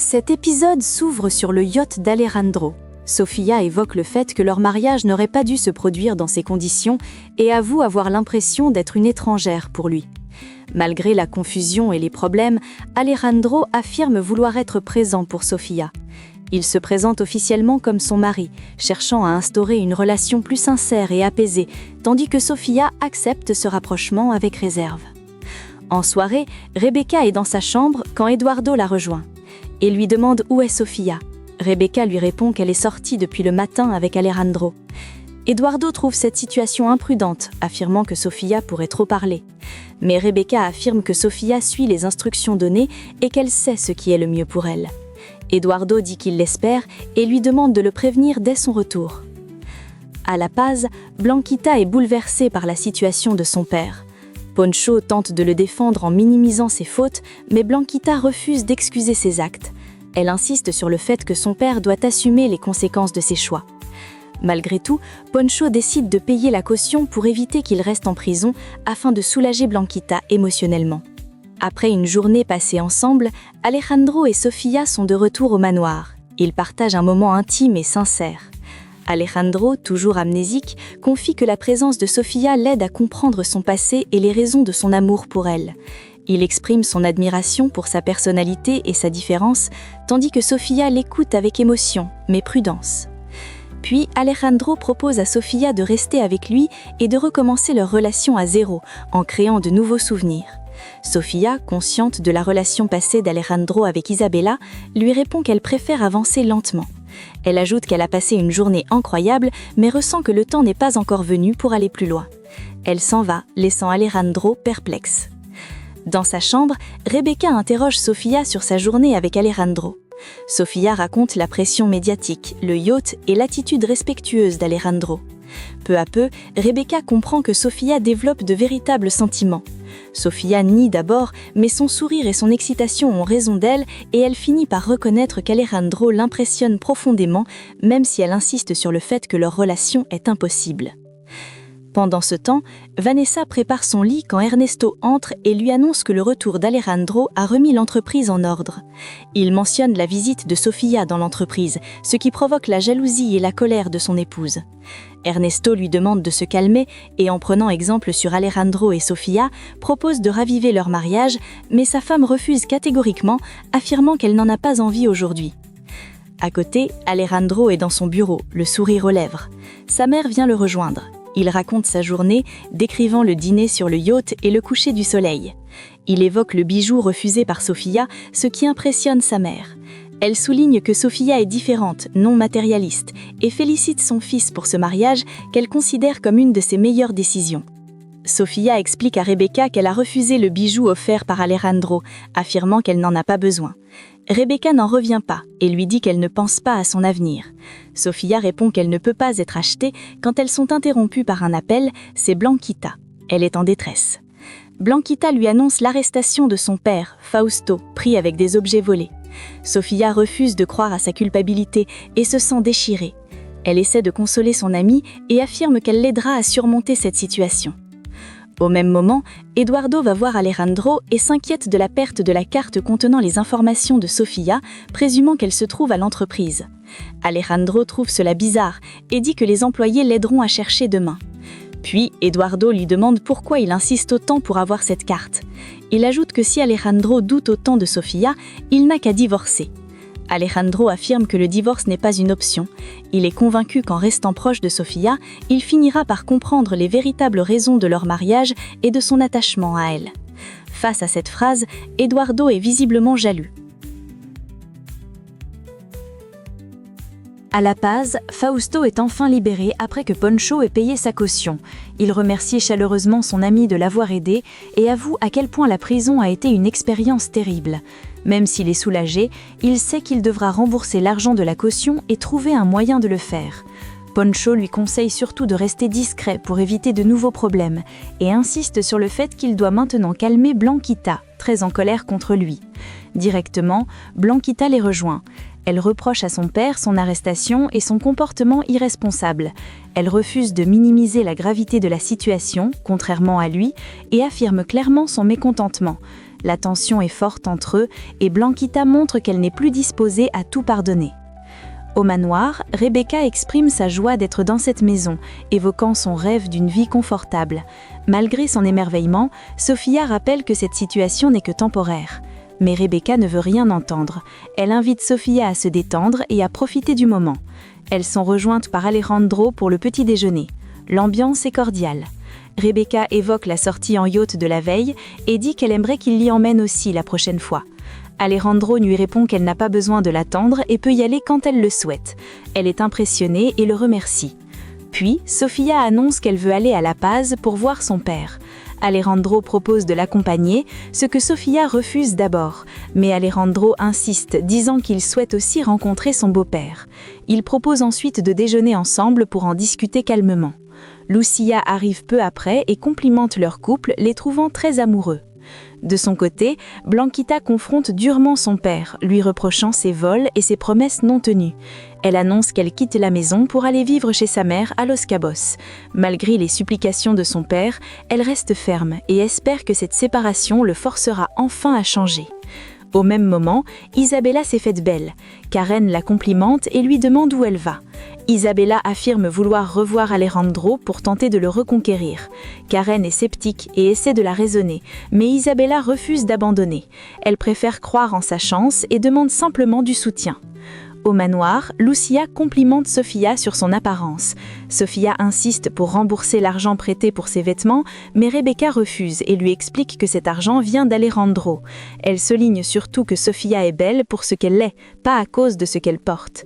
Cet épisode s'ouvre sur le yacht d'Alejandro. Sofia évoque le fait que leur mariage n'aurait pas dû se produire dans ces conditions et avoue avoir l'impression d'être une étrangère pour lui. Malgré la confusion et les problèmes, Alejandro affirme vouloir être présent pour Sofia. Il se présente officiellement comme son mari, cherchant à instaurer une relation plus sincère et apaisée, tandis que Sofia accepte ce rapprochement avec réserve. En soirée, Rebecca est dans sa chambre quand Eduardo la rejoint et lui demande où est Sofia. Rebecca lui répond qu'elle est sortie depuis le matin avec Alejandro. Eduardo trouve cette situation imprudente, affirmant que Sofia pourrait trop parler. Mais Rebecca affirme que Sofia suit les instructions données et qu'elle sait ce qui est le mieux pour elle. Eduardo dit qu'il l'espère et lui demande de le prévenir dès son retour. À La Paz, Blanquita est bouleversée par la situation de son père. Poncho tente de le défendre en minimisant ses fautes, mais Blanquita refuse d'excuser ses actes. Elle insiste sur le fait que son père doit assumer les conséquences de ses choix. Malgré tout, Poncho décide de payer la caution pour éviter qu'il reste en prison afin de soulager Blanquita émotionnellement. Après une journée passée ensemble, Alejandro et Sofia sont de retour au manoir. Ils partagent un moment intime et sincère. Alejandro, toujours amnésique, confie que la présence de Sofia l'aide à comprendre son passé et les raisons de son amour pour elle. Il exprime son admiration pour sa personnalité et sa différence, tandis que Sofia l'écoute avec émotion, mais prudence. Puis Alejandro propose à Sofia de rester avec lui et de recommencer leur relation à zéro, en créant de nouveaux souvenirs. Sofia, consciente de la relation passée d'Alejandro avec Isabella, lui répond qu'elle préfère avancer lentement. Elle ajoute qu'elle a passé une journée incroyable, mais ressent que le temps n'est pas encore venu pour aller plus loin. Elle s'en va, laissant Alejandro perplexe. Dans sa chambre, Rebecca interroge Sofia sur sa journée avec Alejandro. Sofia raconte la pression médiatique, le yacht et l'attitude respectueuse d'Alejandro. Peu à peu, Rebecca comprend que Sofia développe de véritables sentiments. Sofia nie d'abord, mais son sourire et son excitation ont raison d'elle et elle finit par reconnaître qu'Alejandro l'impressionne profondément, même si elle insiste sur le fait que leur relation est impossible. Pendant ce temps, Vanessa prépare son lit quand Ernesto entre et lui annonce que le retour d'Alejandro a remis l'entreprise en ordre. Il mentionne la visite de Sofia dans l'entreprise, ce qui provoque la jalousie et la colère de son épouse. Ernesto lui demande de se calmer et en prenant exemple sur Alejandro et Sofia, propose de raviver leur mariage, mais sa femme refuse catégoriquement, affirmant qu'elle n'en a pas envie aujourd'hui. À côté, Alejandro est dans son bureau, le sourire aux lèvres. Sa mère vient le rejoindre. Il raconte sa journée, décrivant le dîner sur le yacht et le coucher du soleil. Il évoque le bijou refusé par Sofia, ce qui impressionne sa mère. Elle souligne que Sofia est différente, non matérialiste, et félicite son fils pour ce mariage qu'elle considère comme une de ses meilleures décisions. Sofia explique à Rebecca qu'elle a refusé le bijou offert par Alejandro, affirmant qu'elle n'en a pas besoin. Rebecca n'en revient pas et lui dit qu'elle ne pense pas à son avenir. Sofia répond qu'elle ne peut pas être achetée quand elles sont interrompues par un appel, c'est Blanquita. Elle est en détresse. Blanquita lui annonce l'arrestation de son père, Fausto, pris avec des objets volés. Sofia refuse de croire à sa culpabilité et se sent déchirée. Elle essaie de consoler son amie et affirme qu'elle l'aidera à surmonter cette situation. Au même moment, Eduardo va voir Alejandro et s'inquiète de la perte de la carte contenant les informations de Sofia, présumant qu'elle se trouve à l'entreprise. Alejandro trouve cela bizarre et dit que les employés l'aideront à chercher demain. Puis, Eduardo lui demande pourquoi il insiste autant pour avoir cette carte. Il ajoute que si Alejandro doute autant de Sofia, il n'a qu'à divorcer. Alejandro affirme que le divorce n'est pas une option. Il est convaincu qu'en restant proche de Sofia, il finira par comprendre les véritables raisons de leur mariage et de son attachement à elle. Face à cette phrase, Eduardo est visiblement jaloux. À La Paz, Fausto est enfin libéré après que Poncho ait payé sa caution. Il remercie chaleureusement son ami de l'avoir aidé et avoue à quel point la prison a été une expérience terrible. Même s'il est soulagé, il sait qu'il devra rembourser l'argent de la caution et trouver un moyen de le faire. Poncho lui conseille surtout de rester discret pour éviter de nouveaux problèmes et insiste sur le fait qu'il doit maintenant calmer Blanquita, très en colère contre lui. Directement, Blanquita les rejoint. Elle reproche à son père son arrestation et son comportement irresponsable. Elle refuse de minimiser la gravité de la situation, contrairement à lui, et affirme clairement son mécontentement. La tension est forte entre eux et Blanquita montre qu'elle n'est plus disposée à tout pardonner. Au manoir, Rebecca exprime sa joie d'être dans cette maison, évoquant son rêve d'une vie confortable. Malgré son émerveillement, Sophia rappelle que cette situation n'est que temporaire. Mais Rebecca ne veut rien entendre. Elle invite Sophia à se détendre et à profiter du moment. Elles sont rejointes par Alejandro pour le petit déjeuner. L'ambiance est cordiale. Rebecca évoque la sortie en yacht de la veille et dit qu'elle aimerait qu'il l'y emmène aussi la prochaine fois. Alejandro lui répond qu'elle n'a pas besoin de l'attendre et peut y aller quand elle le souhaite. Elle est impressionnée et le remercie. Puis, Sophia annonce qu'elle veut aller à La Paz pour voir son père. Alejandro propose de l'accompagner, ce que Sophia refuse d'abord. Mais Alejandro insiste, disant qu'il souhaite aussi rencontrer son beau-père. Il propose ensuite de déjeuner ensemble pour en discuter calmement. Lucia arrive peu après et complimente leur couple, les trouvant très amoureux. De son côté, Blanquita confronte durement son père, lui reprochant ses vols et ses promesses non tenues. Elle annonce qu'elle quitte la maison pour aller vivre chez sa mère à Los Cabos. Malgré les supplications de son père, elle reste ferme et espère que cette séparation le forcera enfin à changer. Au même moment, Isabella s'est faite belle. Karen la complimente et lui demande où elle va. Isabella affirme vouloir revoir Alejandro pour tenter de le reconquérir. Karen est sceptique et essaie de la raisonner, mais Isabella refuse d'abandonner. Elle préfère croire en sa chance et demande simplement du soutien. Au manoir, Lucia complimente Sophia sur son apparence. Sophia insiste pour rembourser l'argent prêté pour ses vêtements, mais Rebecca refuse et lui explique que cet argent vient d'Alejandro. Elle souligne surtout que Sophia est belle pour ce qu'elle est, pas à cause de ce qu'elle porte.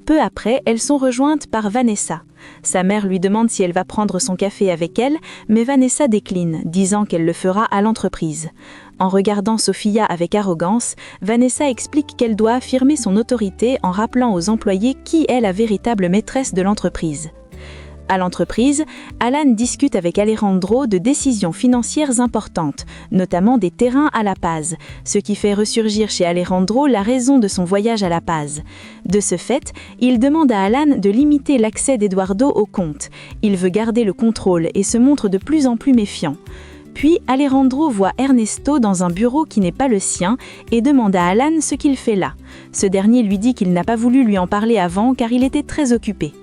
Peu après, elles sont rejointes par Vanessa. Sa mère lui demande si elle va prendre son café avec elle, mais Vanessa décline, disant qu'elle le fera à l'entreprise. En regardant Sophia avec arrogance, Vanessa explique qu'elle doit affirmer son autorité en rappelant aux employés qui est la véritable maîtresse de l'entreprise. À l'entreprise, Alan discute avec Alejandro de décisions financières importantes, notamment des terrains à La Paz, ce qui fait ressurgir chez Alejandro la raison de son voyage à La Paz. De ce fait, il demande à Alan de limiter l'accès d'Eduardo au compte. Il veut garder le contrôle et se montre de plus en plus méfiant. Puis, Alejandro voit Ernesto dans un bureau qui n'est pas le sien et demande à Alan ce qu'il fait là. Ce dernier lui dit qu'il n'a pas voulu lui en parler avant car il était très occupé.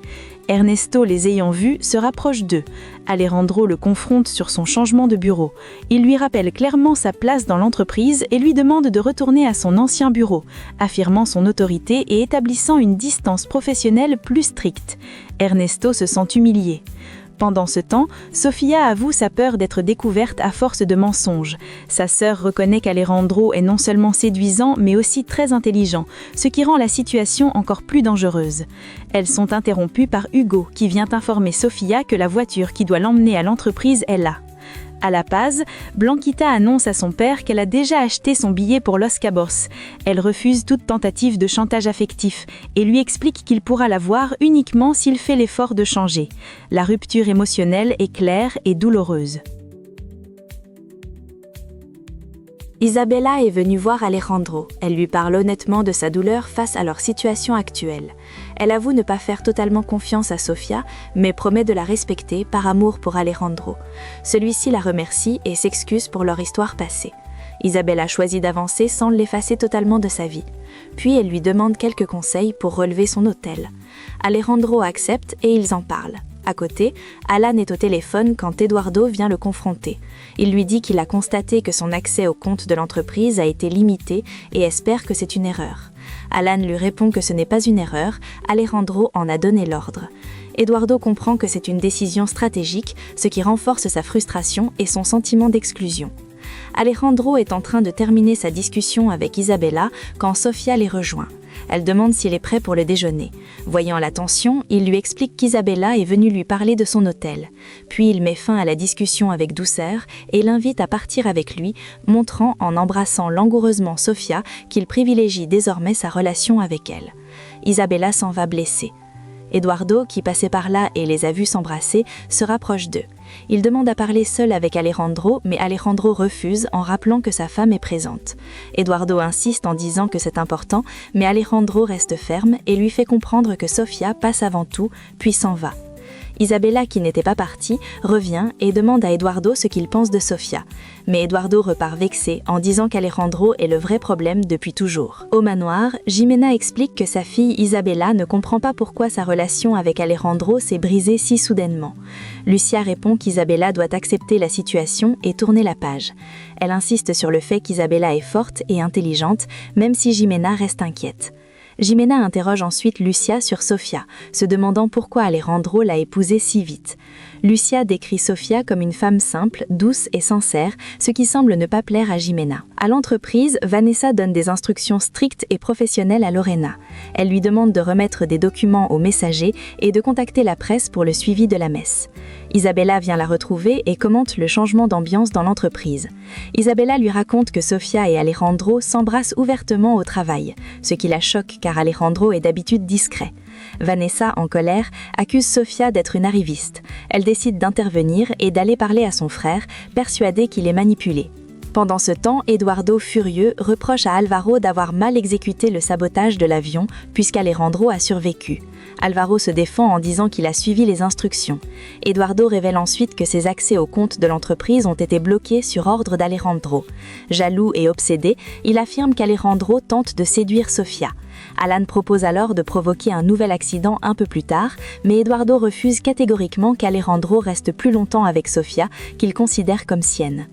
Ernesto, les ayant vus, se rapproche d'eux. Alejandro le confronte sur son changement de bureau. Il lui rappelle clairement sa place dans l'entreprise et lui demande de retourner à son ancien bureau, affirmant son autorité et établissant une distance professionnelle plus stricte. Ernesto se sent humilié. Pendant ce temps, Sophia avoue sa peur d'être découverte à force de mensonges. Sa sœur reconnaît qu'Alejandro est non seulement séduisant, mais aussi très intelligent, ce qui rend la situation encore plus dangereuse. Elles sont interrompues par Hugo, qui vient informer Sophia que la voiture qui doit l'emmener à l'entreprise est là. À La Paz, Blanquita annonce à son père qu'elle a déjà acheté son billet pour Los Cabos. Elle refuse toute tentative de chantage affectif et lui explique qu'il pourra la voir uniquement s'il fait l'effort de changer. La rupture émotionnelle est claire et douloureuse. Isabella est venue voir Alejandro. Elle lui parle honnêtement de sa douleur face à leur situation actuelle. Elle avoue ne pas faire totalement confiance à Sofia, mais promet de la respecter par amour pour Alejandro. Celui-ci la remercie et s'excuse pour leur histoire passée. Isabella choisit d'avancer sans l'effacer totalement de sa vie. Puis elle lui demande quelques conseils pour relever son hôtel. Alejandro accepte et ils en parlent. À côté, Alan est au téléphone quand Eduardo vient le confronter. Il lui dit qu'il a constaté que son accès au compte de l'entreprise a été limité et espère que c'est une erreur. Alan lui répond que ce n'est pas une erreur, Alejandro en a donné l'ordre. Eduardo comprend que c'est une décision stratégique, ce qui renforce sa frustration et son sentiment d'exclusion. Alejandro est en train de terminer sa discussion avec Isabella quand Sofia les rejoint. Elle demande s'il est prêt pour le déjeuner. Voyant la tension, il lui explique qu'Isabella est venue lui parler de son hôtel. Puis il met fin à la discussion avec douceur et l'invite à partir avec lui, montrant en embrassant langoureusement Sofia qu'il privilégie désormais sa relation avec elle. Isabella s'en va blessée. Eduardo, qui passait par là et les a vus s'embrasser, se rapproche d'eux. Il demande à parler seul avec Alejandro, mais Alejandro refuse en rappelant que sa femme est présente. Eduardo insiste en disant que c'est important, mais Alejandro reste ferme et lui fait comprendre que Sofia passe avant tout, puis s'en va. Isabella, qui n'était pas partie, revient et demande à Eduardo ce qu'il pense de Sofia. Mais Eduardo repart vexé en disant qu'Alejandro est le vrai problème depuis toujours. Au manoir, Jimena explique que sa fille Isabella ne comprend pas pourquoi sa relation avec Alejandro s'est brisée si soudainement. Lucia répond qu'Isabella doit accepter la situation et tourner la page. Elle insiste sur le fait qu'Isabella est forte et intelligente, même si Jimena reste inquiète. Jimena interroge ensuite Lucia sur Sofia, se demandant pourquoi Alejandro l'a épousée si vite. Lucia décrit Sofia comme une femme simple, douce et sincère, ce qui semble ne pas plaire à Jimena. À l'entreprise, Vanessa donne des instructions strictes et professionnelles à Lorena. Elle lui demande de remettre des documents aux messagers et de contacter la presse pour le suivi de la messe. Isabella vient la retrouver et commente le changement d'ambiance dans l'entreprise. Isabella lui raconte que Sofia et Alejandro s'embrassent ouvertement au travail, ce qui la choque car Alejandro est d'habitude discret. Vanessa, en colère, accuse Sofia d'être une arriviste. Elle décide d'intervenir et d'aller parler à son frère, persuadée qu'il est manipulé. Pendant ce temps, Eduardo, furieux, reproche à Alvaro d'avoir mal exécuté le sabotage de l'avion puisqu'Alejandro a survécu. Alvaro se défend en disant qu'il a suivi les instructions. Eduardo révèle ensuite que ses accès au compte de l'entreprise ont été bloqués sur ordre d'Alejandro. Jaloux et obsédé, il affirme qu'Alejandro tente de séduire Sofia. Alan propose alors de provoquer un nouvel accident un peu plus tard, mais Eduardo refuse catégoriquement qu'Alejandro reste plus longtemps avec Sofia, qu'il considère comme sienne.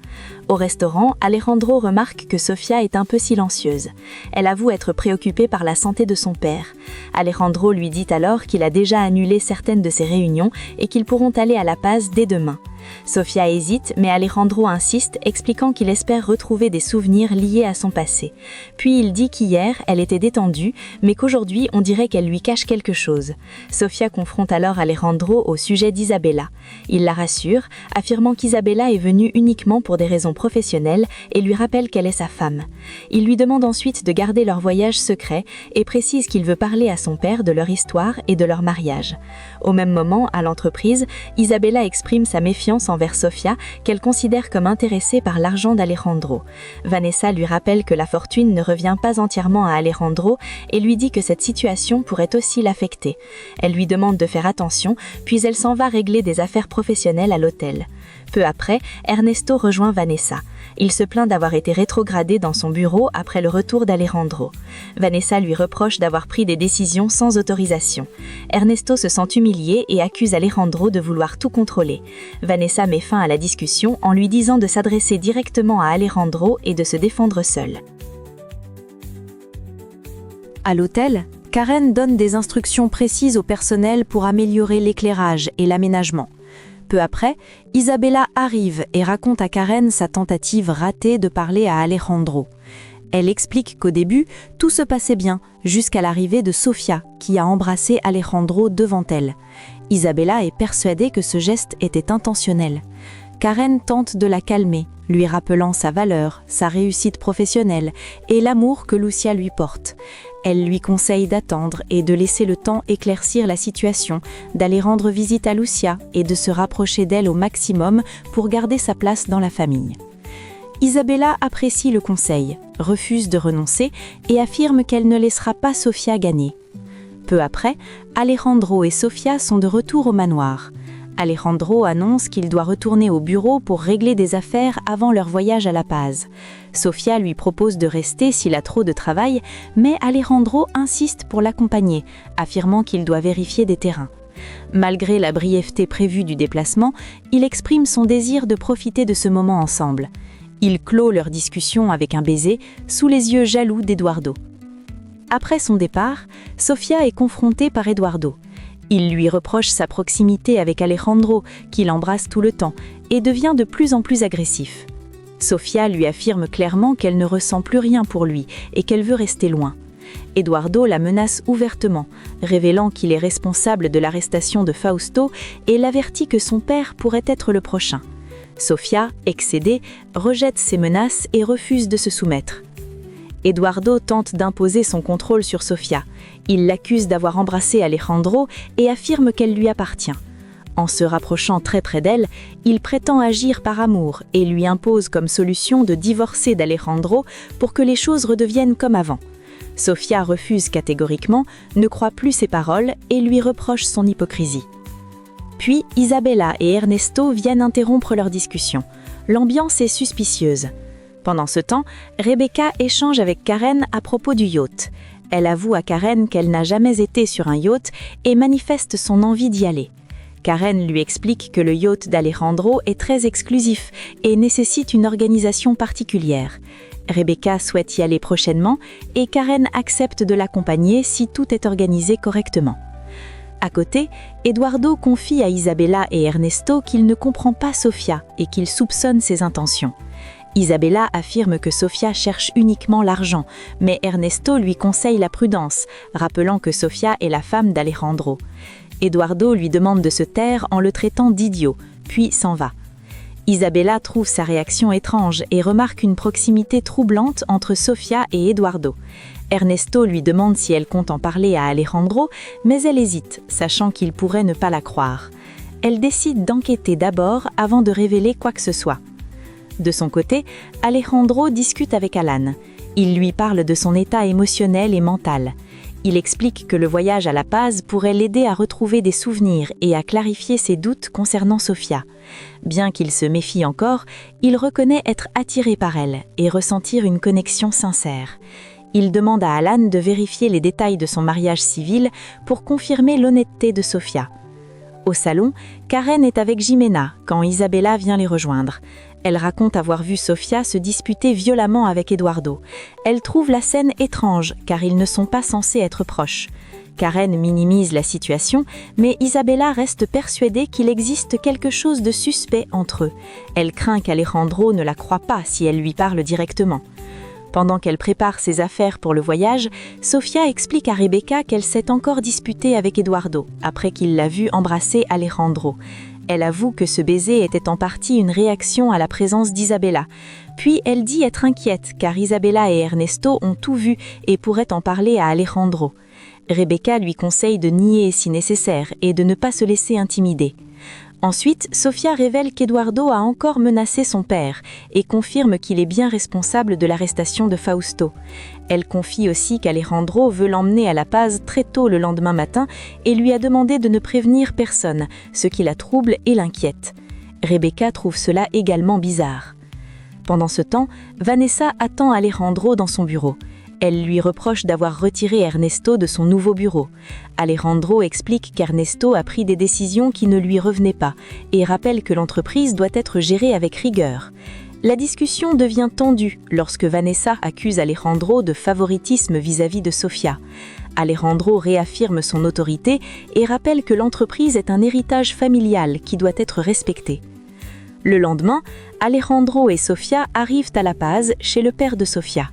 Au restaurant, Alejandro remarque que Sofia est un peu silencieuse. Elle avoue être préoccupée par la santé de son père. Alejandro lui dit alors qu'il a déjà annulé certaines de ses réunions et qu'ils pourront aller à La Paz dès demain. Sofia hésite, mais Alejandro insiste, expliquant qu'il espère retrouver des souvenirs liés à son passé. Puis il dit qu'hier, elle était détendue, mais qu'aujourd'hui, on dirait qu'elle lui cache quelque chose. Sofia confronte alors Alejandro au sujet d'Isabella. Il la rassure, affirmant qu'Isabella est venue uniquement pour des raisons professionnelles et lui rappelle qu'elle est sa femme. Il lui demande ensuite de garder leur voyage secret et précise qu'il veut parler à son père de leur histoire et de leur mariage. Au même moment, à l'entreprise, Isabella exprime sa méfiance envers Sofia, qu'elle considère comme intéressée par l'argent d'Alejandro. Vanessa lui rappelle que la fortune ne revient pas entièrement à Alejandro et lui dit que cette situation pourrait aussi l'affecter. Elle lui demande de faire attention, puis elle s'en va régler des affaires professionnelles à l'hôtel. Peu après, Ernesto rejoint Vanessa. Il se plaint d'avoir été rétrogradé dans son bureau après le retour d'Alejandro. Vanessa lui reproche d'avoir pris des décisions sans autorisation. Ernesto se sent humilié et accuse Alejandro de vouloir tout contrôler. Vanessa met fin à la discussion en lui disant de s'adresser directement à Alejandro et de se défendre seule. À l'hôtel, Karen donne des instructions précises au personnel pour améliorer l'éclairage et l'aménagement. Peu après, Isabella arrive et raconte à Karen sa tentative ratée de parler à Alejandro. Elle explique qu'au début, tout se passait bien, jusqu'à l'arrivée de Sofia, qui a embrassé Alejandro devant elle. Isabella est persuadée que ce geste était intentionnel. Karen tente de la calmer, lui rappelant sa valeur, sa réussite professionnelle et l'amour que Lucia lui porte. Elle lui conseille d'attendre et de laisser le temps éclaircir la situation, d'aller rendre visite à Lucia et de se rapprocher d'elle au maximum pour garder sa place dans la famille. Isabella apprécie le conseil, refuse de renoncer et affirme qu'elle ne laissera pas Sofia gagner. Peu après, Alejandro et Sofia sont de retour au manoir. Alejandro annonce qu'il doit retourner au bureau pour régler des affaires avant leur voyage à La Paz. Sofia lui propose de rester s'il a trop de travail, mais Alejandro insiste pour l'accompagner, affirmant qu'il doit vérifier des terrains. Malgré la brièveté prévue du déplacement, il exprime son désir de profiter de ce moment ensemble. Il clôt leur discussion avec un baiser, sous les yeux jaloux d'Eduardo. Après son départ, Sofia est confrontée par Eduardo. Il lui reproche sa proximité avec Alejandro, qu'il embrasse tout le temps, et devient de plus en plus agressif. Sofia lui affirme clairement qu'elle ne ressent plus rien pour lui et qu'elle veut rester loin. Eduardo la menace ouvertement, révélant qu'il est responsable de l'arrestation de Fausto et l'avertit que son père pourrait être le prochain. Sofia, excédée, rejette ces menaces et refuse de se soumettre. Eduardo tente d'imposer son contrôle sur Sofia. Il l'accuse d'avoir embrassé Alejandro et affirme qu'elle lui appartient. En se rapprochant très près d'elle, il prétend agir par amour et lui impose comme solution de divorcer d'Alejandro pour que les choses redeviennent comme avant. Sofia refuse catégoriquement, ne croit plus ses paroles et lui reproche son hypocrisie. Puis Isabella et Ernesto viennent interrompre leur discussion. L'ambiance est suspicieuse. Pendant ce temps, Rebecca échange avec Karen à propos du yacht. Elle avoue à Karen qu'elle n'a jamais été sur un yacht et manifeste son envie d'y aller. Karen lui explique que le yacht d'Alejandro est très exclusif et nécessite une organisation particulière. Rebecca souhaite y aller prochainement et Karen accepte de l'accompagner si tout est organisé correctement. À côté, Eduardo confie à Isabella et Ernesto qu'il ne comprend pas Sofia et qu'il soupçonne ses intentions. Isabella affirme que Sofia cherche uniquement l'argent, mais Ernesto lui conseille la prudence, rappelant que Sofia est la femme d'Alejandro. Eduardo lui demande de se taire en le traitant d'idiot, puis s'en va. Isabella trouve sa réaction étrange et remarque une proximité troublante entre Sofia et Eduardo. Ernesto lui demande si elle compte en parler à Alejandro, mais elle hésite, sachant qu'il pourrait ne pas la croire. Elle décide d'enquêter d'abord avant de révéler quoi que ce soit. De son côté, Alejandro discute avec Alan. Il lui parle de son état émotionnel et mental. Il explique que le voyage à La Paz pourrait l'aider à retrouver des souvenirs et à clarifier ses doutes concernant Sofia. Bien qu'il se méfie encore, il reconnaît être attiré par elle et ressentir une connexion sincère. Il demande à Alan de vérifier les détails de son mariage civil pour confirmer l'honnêteté de Sofia. Au salon, Karen est avec Jimena quand Isabella vient les rejoindre. Elle raconte avoir vu Sofia se disputer violemment avec Eduardo. Elle trouve la scène étrange car ils ne sont pas censés être proches. Karen minimise la situation, mais Isabella reste persuadée qu'il existe quelque chose de suspect entre eux. Elle craint qu'Alejandro ne la croie pas si elle lui parle directement. Pendant qu'elle prépare ses affaires pour le voyage, Sofia explique à Rebecca qu'elle s'est encore disputée avec Eduardo, après qu'il l'a vu embrasser Alejandro. Elle avoue que ce baiser était en partie une réaction à la présence d'Isabella. Puis elle dit être inquiète, car Isabella et Ernesto ont tout vu et pourraient en parler à Alejandro. Rebecca lui conseille de nier si nécessaire et de ne pas se laisser intimider. Ensuite, Sofia révèle qu'Eduardo a encore menacé son père et confirme qu'il est bien responsable de l'arrestation de Fausto. Elle confie aussi qu'Alejandro veut l'emmener à La Paz très tôt le lendemain matin et lui a demandé de ne prévenir personne, ce qui la trouble et l'inquiète. Rebecca trouve cela également bizarre. Pendant ce temps, Vanessa attend Alejandro dans son bureau. Elle lui reproche d'avoir retiré Ernesto de son nouveau bureau. Alejandro explique qu'Ernesto a pris des décisions qui ne lui revenaient pas et rappelle que l'entreprise doit être gérée avec rigueur. La discussion devient tendue lorsque Vanessa accuse Alejandro de favoritisme vis-à-vis de Sofia. Alejandro réaffirme son autorité et rappelle que l'entreprise est un héritage familial qui doit être respecté. Le lendemain, Alejandro et Sofia arrivent à La Paz chez le père de Sofia.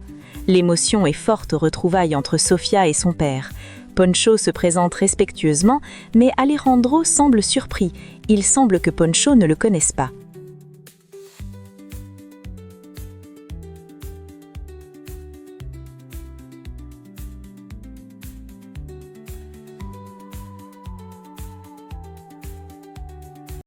L'émotion est forte aux retrouvailles entre Sofia et son père. Poncho se présente respectueusement, mais Alejandro semble surpris. Il semble que Poncho ne le connaisse pas.